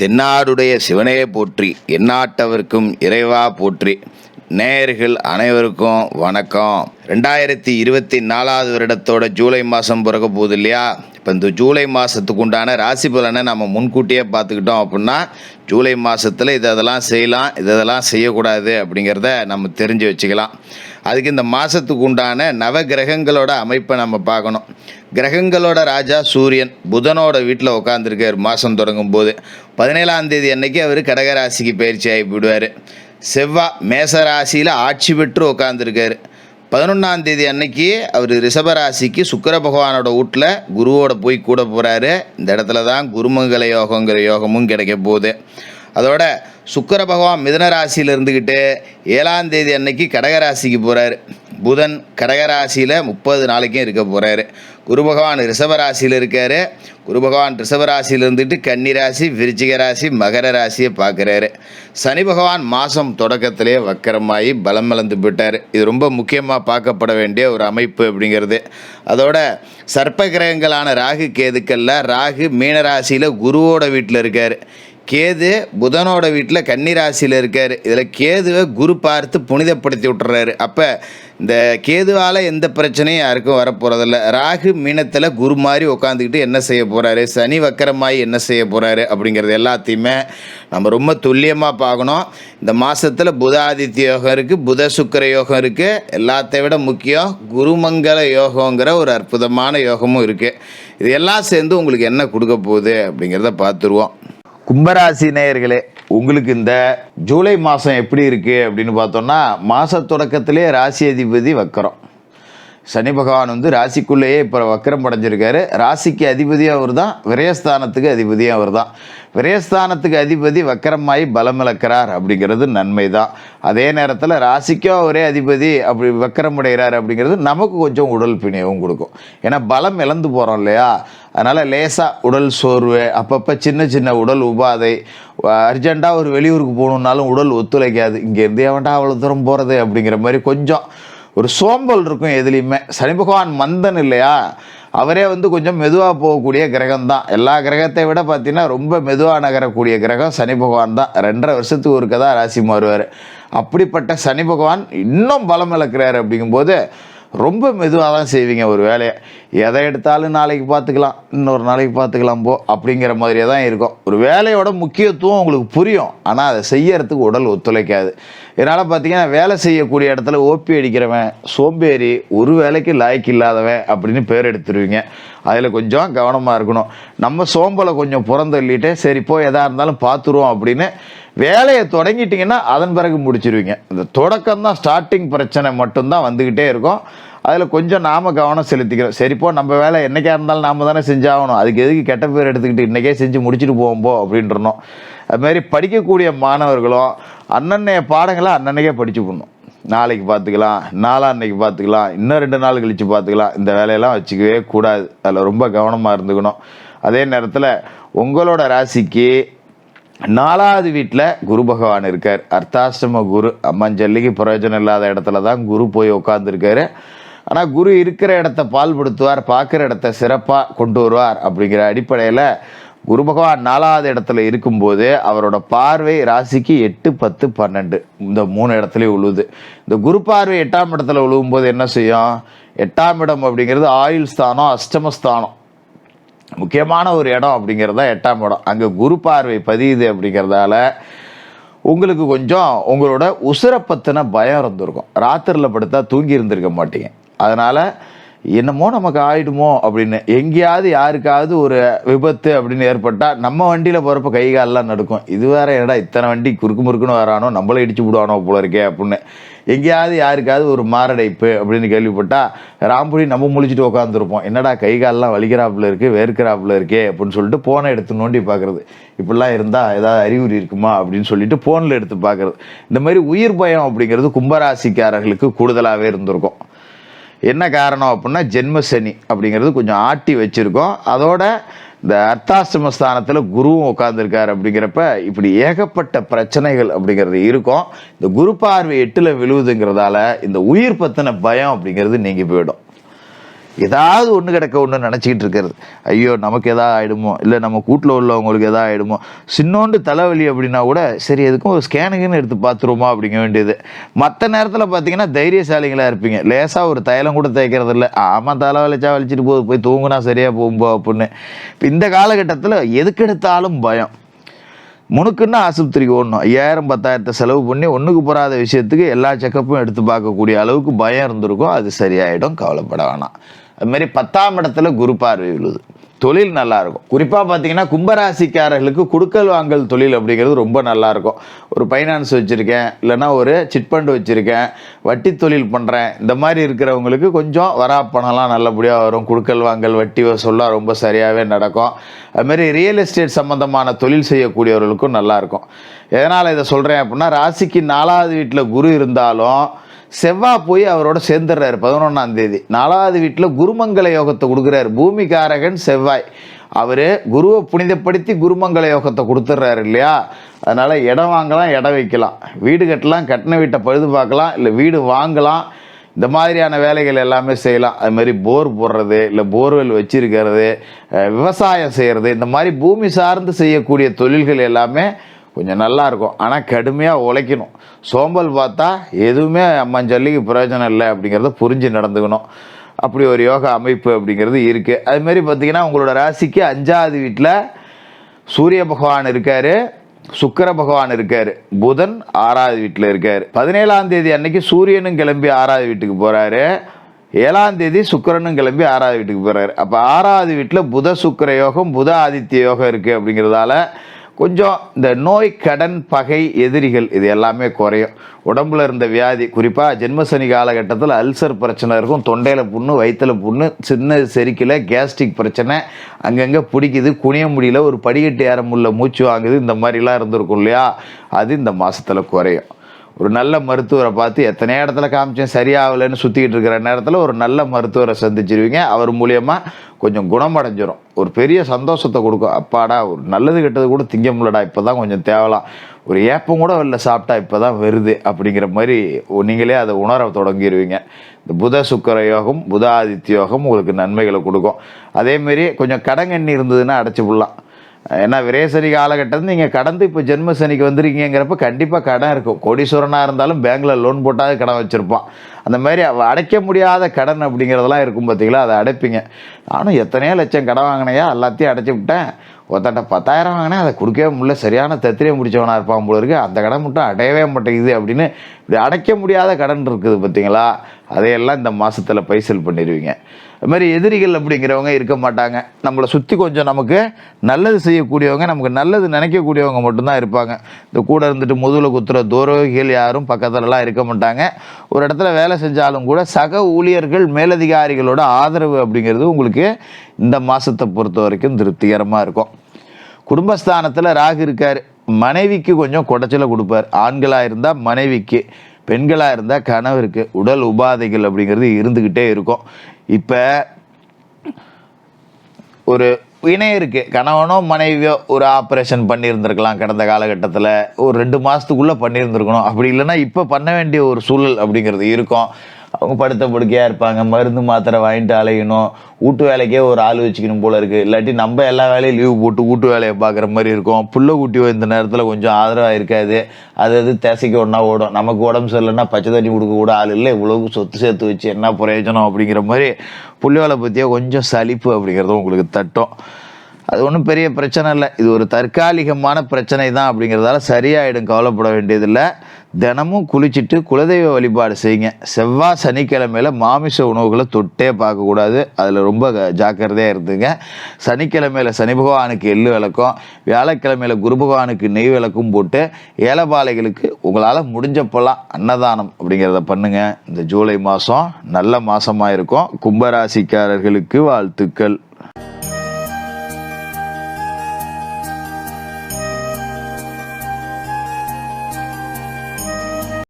தென்னாடுடைய சிவனையே போற்றி, எந்நாட்டவர்க்கும் இறைவா போற்றி. நேயர்கள் அனைவருக்கும் வணக்கம். 2024 வருடத்தோட ஜூலை மாதம் பிறக்க போகுது இல்லையா? இப்போ இந்த ஜூலை மாதத்துக்கு உண்டான ராசி பலனை நம்ம முன்கூட்டியே பார்த்துக்கிட்டோம் அப்படின்னா ஜூலை மாதத்தில் இதெல்லாம் செய்யலாம், இதெல்லாம் செய்யக்கூடாது அப்படிங்கிறத நம்ம தெரிஞ்சு வச்சுக்கலாம். அதுக்கு இந்த மாதத்துக்கு உண்டான நவ கிரகங்களோட அமைப்பை நம்ம பார்க்கணும். கிரகங்களோட ராஜா சூரியன் புதனோட வீட்டில் உட்காந்துருக்கார். மாதம் தொடங்கும் போது 17ஆம் தேதி அன்னைக்கு அவர் கடகராசிக்கு பயிற்சி ஆகி போயிடுவார். செவ்வாய் மேச ராசியில் ஆட்சி பெற்று உட்காந்துருக்காரு. 11ஆம் தேதி அன்னைக்கு அவர் ரிஷபராசிக்கு சுக்கிர பகவானோட வீட்டில் குருவோட போய் கூட போகிறாரு. இந்த இடத்துல தான் குருமங்கல யோகங்கிற யோகமும் கிடைக்க போகுது. அதோட சுக்கிர பகவான் மிதுன ராசியில் இருந்துக்கிட்டு 7ஆம் தேதி அன்னைக்கு கடகராசிக்கு போகிறாரு. புதன் கடகராசியில் 30 நாளைக்கும் இருக்க போகிறாரு. குரு பகவான் ரிஷபராசியில் இருக்கார். குரு பகவான் ரிஷபராசியில் இருந்துட்டு கன்னி ராசி, விருச்சிக ராசி, மகர ராசியை பார்க்குறாரு. சனி பகவான் மாதம் தொடக்கத்திலே வக்கரமாகி பலம் இழந்து போயிட்டார். இது ரொம்ப முக்கியமாக பார்க்கப்பட வேண்டிய ஒரு அமைப்பு அப்படிங்கிறது. அதோட சர்ப்ப கிரகங்களான ராகு கேதுக்கள்ல ராகு மீனராசியில் குருவோட வீட்டில் இருக்கார். கேது புதனோட வீட்டில் கன்னி ராசியில் இருக்கார். இதில் கேதுவை குரு பார்த்து புனிதப்படுத்தி விட்டுறாரு. அப்போ இந்த கேதுவால் எந்த பிரச்சனையும் யாருக்கும் வரப்போகிறதில்ல. ராகு மீனத்தில் குரு மாதிரி உட்காந்துக்கிட்டு என்ன செய்ய போகிறாரு, சனி வக்கரமாகி என்ன செய்ய போகிறாரு அப்படிங்கிறது எல்லாத்தையுமே நம்ம ரொம்ப துல்லியமாக பார்க்கணும். இந்த மாதத்தில் புதாதித்ய யோகம் இருக்குது, புத சுக்கிர யோகம் இருக்குது. எல்லாத்தை விட முக்கியம் குருமங்கல யோகங்கிற ஒரு அற்புதமான யோகமும் இருக்குது. இது எல்லாம் சேர்ந்து உங்களுக்கு என்ன கொடுக்க போகுது அப்படிங்கிறத பார்த்துருவோம். கும்பராசி நேயர்களே, உங்களுக்கு இந்த ஜூலை மாதம் எப்படி இருக்குது அப்படின்னு பார்த்தோம்னா, மாத தொடக்கத்திலே ராசி அதிபதி வக்கரம். சனி பகவான் ராசிக்குள்ளேயே இப்போ வக்கரம் அடைஞ்சிருக்காரு. ராசிக்கு அதிபதியும் அவர் தான், விரயஸ்தானத்துக்கு அதிபதியும் அவர் தான். விரயஸ்தானத்துக்கு அதிபதி வக்கரமாகி பலம் இழக்கிறார் அப்படிங்கிறது நன்மை தான். அதே நேரத்தில் ராசிக்கும் ஒரே அதிபதி அப்படி வக்கரம் அடைகிறார் அப்படிங்கிறது நமக்கு கொஞ்சம் உடல் பிணையவும் கொடுக்கும். ஏன்னா பலம் இழந்து போகிறோம் இல்லையா? அதனால் லேசாக உடல் சோர்வு, அப்பப்போ சின்ன சின்ன உடல் உபாதை, அர்ஜெண்ட்டாக ஒரு வெளியூருக்கு போகணுன்னாலும் உடல் ஒத்துழைக்காது. இங்கேருந்து எவன்டா அவ்வளோ தூரம் போகிறது அப்படிங்கிற மாதிரி கொஞ்சம் ஒரு சோம்பல் இருக்கும் எதுலேயுமே. சனி பகவான் மந்தன் இல்லையா? அவரே கொஞ்சம் மெதுவாக போகக்கூடிய கிரகம் தான். எல்லா கிரகத்தை விட பார்த்தீங்கன்னா ரொம்ப மெதுவாக நகரக்கூடிய கிரகம் சனி பகவான் தான். 2.5 வருஷத்துக்கு ஒருக்க தான் ராசி மாறுவார். அப்படிப்பட்ட சனி பகவான் இன்னும் பலம் இழக்கிறார். அப்படிங்கும்போது ரொம்ப மெதுவாக தான் செய்வீங்க ஒரு வேலையை. எதை எடுத்தாலும் நாளைக்கு பார்த்துக்கலாம், இன்னொரு நாளைக்கு பார்த்துக்கலாம் போ அப்படிங்கிற மாதிரியே தான் இருக்கும். ஒரு வேலையோட முக்கியத்துவம் உங்களுக்கு புரியும், ஆனால் அதை செய்யறதுக்கு உடல் ஒத்துழைக்காது. இதனால் பார்த்தீங்கன்னா வேலை செய்யக்கூடிய இடத்துல ஓப்பி அடிக்கிறவன், சோம்பேறி, ஒரு வேலைக்கு லாய்க்கு இல்லாதவன் அப்படின்னு பேர் எடுத்துருவீங்க. அதில் கொஞ்சம் கவனமாக இருக்கணும். நம்ம சோம்பலை கொஞ்சம் புறந்தள்ளிட்டு சரி போ எதாக இருந்தாலும் பார்த்துருவோம் அப்படின்னு வேலையை தொடங்கிட்டிங்கன்னா அதன் பிறகு முடிச்சிருவீங்க. இந்த தொடக்கம் தான், ஸ்டார்டிங் பிரச்சனை மட்டும்தான் வந்துக்கிட்டே இருக்கும். அதில் கொஞ்சம் நாம் கவனம் செலுத்திக்கிறோம். சரிப்போ நம்ம வேலை என்றைக்கா இருந்தாலும் நாம் தானே செஞ்சாகணும், அதுக்கு எதுக்கு கெட்ட பேர் எடுத்துக்கிட்டு இன்றைக்கே செஞ்சு முடிச்சுட்டு போவோம்போ அப்படின்றணும். அதுமாதிரி படிக்கக்கூடிய மாணவர்களும் அன்னன்னைய பாடங்களை அன்னன்னைக்கே படித்து போடணும். நாளைக்கு பார்த்துக்கலாம், நாளான்னைக்கு பார்த்துக்கலாம், இன்னும் 2 நாள் கழித்து பார்த்துக்கலாம், இந்த வேலையெல்லாம் வச்சுக்கவே கூடாது. அதில் ரொம்ப கவனமாக இருந்துக்கணும். அதே நேரத்தில் உங்களோட ராசிக்கு 4வது வீட்டில் குரு பகவான் இருக்கார். அர்த்தாஷ்டம குரு, அம்மஞ்சல்லிக்கு பிரயோஜனம் இல்லாத இடத்துல தான் குரு போய் உட்காந்துருக்காரு. ஆனால் குரு இருக்கிற இடத்த பால்படுத்துவார், பார்க்குற இடத்த சிறப்பாக கொண்டு வருவார். அப்படிங்கிற அடிப்படையில் குரு பகவான் 4வது இடத்துல இருக்கும்போது அவரோட பார்வை ராசிக்கு 8, 10, 12 இந்த 3 இடத்துலையும் உழுவுது. இந்த குரு பார்வை 8ஆம் இடத்துல உழுவும்போது என்ன செய்யும்? 8ஆம் இடம் அப்படிங்கிறது ஆயுள் ஸ்தானம், அஷ்டமஸ்தானம், முக்கியமான ஒரு இடம் அப்படிங்கிறதா 8ஆம் இடம். அங்கே குரு பார்வை பதியுது. அப்படிங்கிறதால உங்களுக்கு கொஞ்சம் உங்களோட உசுரை பற்றின பயம் இருந்திருக்கும். ராத்திரியில் படுத்தா தூங்கி இருந்திருக்க மாட்டீங்க. அதனால் என்னமோ நமக்கு ஆயிடுமோ அப்படின்னு, எங்கேயாவது யாருக்காவது ஒரு விபத்து அப்படின்னு ஏற்பட்டால் நம்ம வண்டியில் போகிறப்ப கை காலெலாம் நடுக்கும். இது வேற என்னடா இத்தனை வண்டி குறுக்கு முறுக்குன்னு வரானோ, நம்மளை இடிச்சு விடுவானோ போல இருக்கே அப்படின்னு. எங்கேயாவது யாருக்காவது ஒரு மாரடைப்பு அப்படின்னு கேள்விப்பட்டால் ராம்புடி நம்ம முழிச்சிட்டு உட்காந்துருப்போம். என்னடா கை காலெலாம் வலிக்கிறாப்புல இருக்குது, வேர்க்கிறாப்புல இருக்கே அப்படின்னு சொல்லிட்டு ஃபோனை எடுத்து நோண்டி பார்க்குறது. இப்படிலாம் இருந்தால் ஏதாவது அறிகுறி இருக்குமா அப்படின்னு சொல்லிட்டு ஃபோனில் எடுத்து பார்க்குறது. இந்த மாதிரி உயிர் பயம் அப்படிங்கிறது கும்பராசிக்காரர்களுக்கு கூடுதலாகவே இருந்திருக்கும். என்ன காரணம் அப்படின்னா ஜென்ம சனி அப்படிங்கிறது கொஞ்சம் ஆட்டி வச்சுருக்கோம். அதோட இந்த அர்த்தாஷ்டமஸ்தானத்தில் குருவும் உட்காந்துருக்கார். அப்படிங்கிறப்ப இப்படி ஏகப்பட்ட பிரச்சனைகள் அப்படிங்கிறது இருக்கும். இந்த குரு பார்வை 8ல் விழுவுதுங்கிறதால இந்த உயிர் பற்றின பயம் அப்படிங்கிறது நீங்கி போயிடும். ஏதாவது ஒன்று கிடக்க ஒன்று நினச்சிக்கிட்டு இருக்கிறது. ஐயோ நமக்கு எதாவது ஆகிடுமோ, இல்லை நம்ம கூட்டில் உள்ளவங்களுக்கு எதாவது ஆகிடுமோ, சின்னோண்டு தலைவலி அப்படின்னா கூட சரி எதுக்கும் ஒரு ஸ்கேனுக்குன்னு எடுத்து பார்த்துருவோமா அப்படிங்க வேண்டியது. மற்ற நேரத்தில் பார்த்தீங்கன்னா தைரியசாலிகளாக இருப்பீங்க. லேசாக ஒரு தைலம் கூட தேய்க்கிறது இல்லை. ஆமாம் தலை வலிச்சா வலிச்சிட்டு போய் தூங்குனா சரியாக போகும்போ அப்படின்னு. இப்போ இந்த காலகட்டத்தில் எதுக்கெடுத்தாலும் பயம். முணுக்குன்னா ஆஸ்பத்திரிக்கு ஓடணும். 5000 10,000 செலவு பண்ணி ஒன்றுக்கு போகாத விஷயத்துக்கு எல்லா செக்கப்பும் எடுத்து பார்க்கக்கூடிய அளவுக்கு பயம் இருந்திருக்கும். அது சரியாயிடும், கவலைப்பட வேணாம். அதுமாரி 10ஆம் இடத்துல குரு பார்வை விழுது. தொழில் நல்லாயிருக்கும். குறிப்பாக பார்த்தீங்கன்னா கும்பராசிக்காரர்களுக்கு கொடுக்கல் வாங்கல் தொழில் அப்படிங்கிறது ரொம்ப நல்லாயிருக்கும். ஒரு ஃபைனான்ஸ் வச்சுருக்கேன், இல்லைனா ஒரு சிட்பண்டு வச்சுருக்கேன், வட்டி தொழில் பண்ணுறேன், இந்த மாதிரி இருக்கிறவங்களுக்கு கொஞ்சம் வராப்பணம்லாம் நல்லபடியாக வரும். கொடுக்கல் வாங்கல் வட்டி வசூல்லாம் ரொம்ப சரியாகவே நடக்கும். அதுமாரி ரியல் எஸ்டேட் சம்மந்தமான தொழில் செய்யக்கூடியவர்களுக்கும் நல்லாயிருக்கும். எதனால் இதை சொல்கிறேன் அப்படின்னா, ராசிக்கு 4வது வீட்டில் குரு இருந்தாலும் செவ்வாய் போய் அவரோட சேர்ந்துடுறாரு 11ஆம் தேதி. 4வது வீட்டில் குருமங்கல யோகத்தை கொடுக்குறாரு. பூமிகாரகன் செவ்வாய். அவர் குருவை புனிதப்படுத்தி குருமங்கல யோகத்தை கொடுத்துட்றாரு இல்லையா. அதனால் இடம் வாங்கலாம், இடம் வைக்கலாம், வீடு கட்டலாம், கட்டின வீட்டை பழுது பார்க்கலாம், இல்லை வீடு வாங்கலாம். இந்த மாதிரியான வேலைகள் எல்லாமே செய்யலாம். அதுமாதிரி போர் போடுறது, இல்லை போர்வெல் வச்சிருக்கிறது, விவசாயம் செய்கிறது, இந்த மாதிரி பூமி சார்ந்து செய்யக்கூடிய தொழில்கள் எல்லாமே கொஞ்சம் நல்லாயிருக்கும். ஆனால் கடுமையாக உழைக்கணும். சோம்பல் பார்த்தா எதுவுமே அம்மஞ்சல்லிக்கு பிரயோஜனம் இல்லை அப்படிங்கிறத புரிஞ்சு நடந்துக்கணும். அப்படி ஒரு யோகா அமைப்பு அப்படிங்கிறது இருக்குது. அதுமாரி பார்த்திங்கன்னா உங்களோட ராசிக்கு 5வது வீட்டில் சூரிய பகவான் இருக்கார், சுக்கிர பகவான் இருக்கார், புதன் 6வது வீட்டில் இருக்கார். 17ஆம் தேதி அன்னைக்கு சூரியனும் கிளம்பி 6வது வீட்டுக்கு போகிறாரு. 7ஆம் தேதி சுக்கிரனும் கிளம்பி 6வது வீட்டுக்கு போகிறாரு. அப்போ 6வது வீட்டில் புத சுக்கிர யோகம், புத ஆதித்ய யோகம் இருக்குது. அப்படிங்கிறதால கொஞ்சம் இந்த நோய், கடன், பகை, எதிரிகள் இது எல்லாமே குறையும். உடம்புல இருந்த வியாதி, குறிப்பாக ஜென்மசனி காலகட்டத்தில் அல்சர் பிரச்சனை இருக்கும். தொண்டையில் புண்ணு, வயிற்றில் புண்ணு, சின்ன செரிக்கல, கேஸ்ட்ரிக் பிரச்சனை, அங்கங்கே பிடிக்குது, குனிய முடியல, ஒரு படிக்கட்டு ஏற முடியல, மூச்சு வாங்குது, இந்த மாதிரிலாம் இருந்திருக்கும் இல்லையா. அது இந்த மாதத்தில் குறையும். ஒரு நல்ல மருத்துவரை பார்த்து எத்தனை இடத்துல காமிச்சேன் சரியாகலைன்னு சுற்றிக்கிட்டு இருக்கிற நேரத்தில் ஒரு நல்ல மருத்துவரை சந்திச்சிருவீங்க. அவர் மூலியமாக கொஞ்சம் குணமடைஞ்சிரும். ஒரு பெரிய சந்தோஷத்தை கொடுக்கும். அப்பாடா ஒரு நல்லது கெட்டது கூட திங்க முடியலடா, இப்போ தான் கொஞ்சம் தேவலாம், ஒரு ஏப்பம் கூட வெளில சாப்பிட்டா இப்போ தான் வருது அப்படிங்கிற மாதிரி நீங்களே அதை உணர தொடங்கிடுவீங்க. இந்த புத சுக்கிர யோகம், புத ஆதித்ய யோகம் உங்களுக்கு நன்மைகளை கொடுக்கும். அதேமாரி கொஞ்சம் கடங்கண்ணி இருந்ததுன்னா அடைச்சி விடலாம். ஏன்னா விரேசனி காலகட்டத்தில் நீங்கள் கடந்து இப்போ ஜென்மசனிக்கு வந்துருக்கீங்கிறப்ப கண்டிப்பாக கடன் இருக்கும். கோடீஸ்வரனாக இருந்தாலும் பேங்கில் லோன் போட்டாவது கடன் வச்சுருப்பான். அந்த மாதிரி அடைக்க முடியாத கடன் அப்படிங்கிறதெல்லாம் இருக்கும் பார்த்தீங்களா, அதை அடைப்பீங்க. நானும் எத்தனையோ லட்சம் கடன் வாங்கினையா, எல்லாத்தையும் அடைச்சி விட்டேன். ஒருத்தட்ட 10,000 வாங்கினேன், அதை கொடுக்கவே முடியல, சரியான தத்திரியை முடிச்சவனாக இருப்பான் போல இருக்குது, அந்த கடன் மட்டும் அடையவே மாட்டேங்குது அப்படின்னு இப்படி அடைக்க முடியாத கடன் இருக்குது பார்த்தீங்களா. அதையெல்லாம் இந்த மாதத்தில் பைசல் பண்ணிடுவீங்க. அது மாதிரி எதிரிகள் அப்படிங்கிறவங்க இருக்க மாட்டாங்க. நம்மளை சுற்றி கொஞ்சம் நமக்கு நல்லது செய்யக்கூடியவங்க, நமக்கு நல்லது நினைக்கக்கூடியவங்க மட்டும்தான் இருப்பாங்க. இந்த கூட இருந்துட்டு முதுகில் குத்துற துரோகிகள் யாரும் பக்கத்துலலாம் இருக்க மாட்டாங்க. ஒரு இடத்துல வேலை செஞ்சாலும் கூட சக ஊழியர்கள், மேலதிகாரிகளோட ஆதரவு அப்படிங்கிறது உங்களுக்கு இந்த மாதத்தை பொறுத்த வரைக்கும் திருப்திகரமாக இருக்கும். குடும்பஸ்தானத்தில் ராகு இருக்கார். மனைவிக்கு கொஞ்சம் குடைச்சலை கொடுப்பார். ஆண்களாக இருந்தால் மனைவிக்கு, பெண்களாக இருந்தால் கணவருக்கு உடல் உபாதைகள் அப்படிங்கிறது இருந்துக்கிட்டே இருக்கும். இப்போ ஒரு இணையம் இருக்குது, கணவனோ மனைவியோ ஒரு ஆப்ரேஷன் பண்ணியிருந்திருக்கலாம் கடந்த காலகட்டத்தில், ஒரு 2 மாதத்துக்குள்ளே பண்ணியிருந்துருக்கணும். அப்படி இல்லைன்னா இப்போ பண்ண வேண்டிய ஒரு சூழல் அப்படிங்கிறது இருக்கும். அவங்க படுத்த படுக்கையாக இருப்பாங்க, மருந்து மாத்திரை வாங்கிட்டு அலையணும், வீட்டு வேலைக்கே ஒரு ஆள் வச்சுக்கணும் போல இருக்குது. இல்லாட்டி நம்ம எல்லா வேலையும் லீவு போட்டு வீட்டு வேலையை பார்க்குற மாதிரி இருக்கும். புள்ள குட்டியோ இந்த நேரத்தில் கொஞ்சம் ஆதரவாக இருக்காது. அது தேசைக்கு ஒன்றா ஓடும். நமக்கு உடம்பு சரியில்லைன்னா பச்சை தண்ணி கொடுக்க கூட ஆள் இல்லை, இவ்வளவு சொத்து சேர்த்து வச்சு என்ன பிரயோஜனம் அப்படிங்கிற மாதிரி புள்ளியோலை பற்றியோ கொஞ்சம் சலிப்பு அப்படிங்கிறதும் உங்களுக்கு தட்டும். அது ஒன்றும் பெரிய பிரச்சனை இல்லை, இது ஒரு தற்காலிகமான பிரச்சனை தான் அப்படிங்கிறதால சரியாயிடும், கவலைப்பட வேண்டியதில்லை. தினமும் குளிச்சுட்டு குலதெய்வ வழிபாடு செய்யுங்க. செவ்வாய் சனிக்கிழமையில் மாமிச உணவுகளை தொட்டே பார்க்கக்கூடாது, அதில் ரொம்ப ஜாக்கிரதையாக இருந்துங்க. சனிக்கிழமையில் சனி பகவானுக்கு எள்ளு விளக்கும், வியாழக்கிழமையில் குரு பகவானுக்கு நெய் விளக்கும் போட்டு ஏழைபாளைகளுக்கு உங்களால் முடிஞ்சப்பெல்லாம் அன்னதானம் அப்படிங்கிறத பண்ணுங்கள். இந்த ஜூலை மாதம் நல்ல மாதமாக இருக்கும். கும்பராசிக்காரர்களுக்கு வாழ்த்துக்கள்.